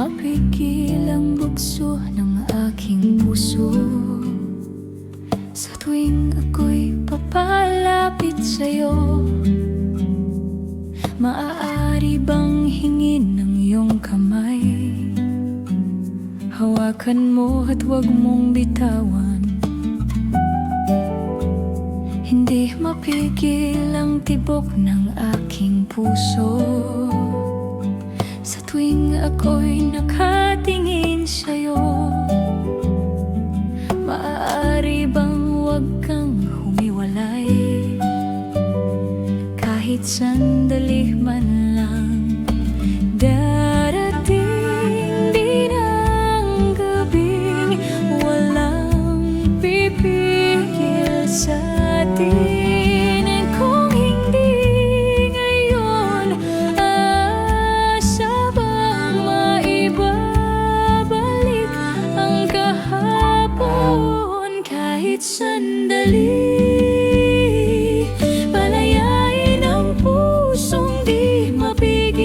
mapigil ang bugso ng aking puso. Sa tuwing ako'y papalapit sa'yo, maaari bang hingin ng iyong kamay? Hawakan mo at huwag mong bitawan. Hindi mapigil ang tibok ng aking puso. Sa tuwing ako'y nakatingin sa'yo, maaari bang huwag kang humiwalay? Kahit sandali man lang. Darating din ang gabing walang pipigil sa atin. Kung hindi ngayon, asa bang maibabalik ang kahapon? Kahit sandali, palayain ang pusong di mapigil.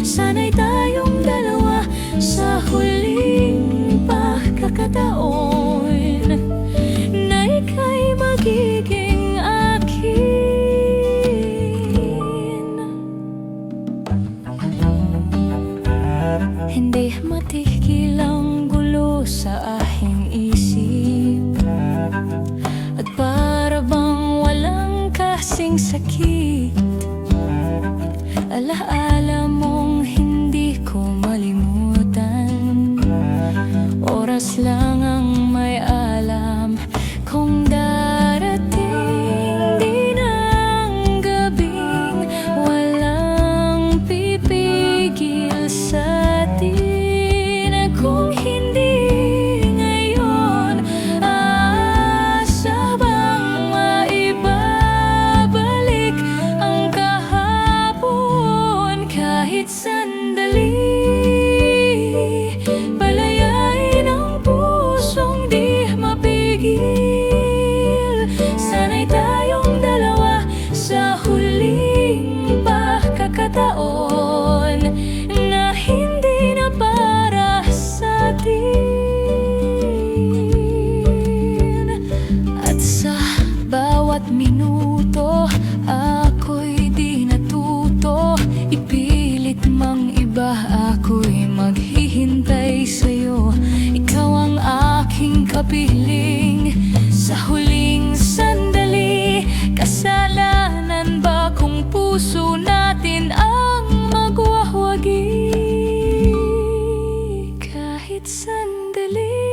Sana'y tayong dalawa sa huling pagkakataon na ika'y magiging akin. Hindi matigil ang gulo sa aking isip, at para bang walang kasing sakit. Alaala mong hindi ko malimutan. Oras lang ang may alam kung darating din ang gabing walang pipigil sa atin. Kung hindi ngayon, asa bang maibabalik ang kahapon? Kahit sandali, palayain ang pusong di mapigil. Sana'y tayong dalawa sa huling pagkakataon na hindi na para sa atin. At sa bawat minuto, ako'y di natuto. Ipilit mang iba, ako'y maghihintay sa'yo. Ikaw ang aking kapiling sa huling sandali. Kasalanan ba kung puso natin ang magwawagi? Kahit sandali,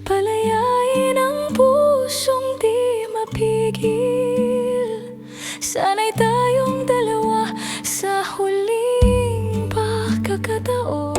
palayain ang pusong di mapigil. Sana'y tayong dalawa sa huling pagkakataon.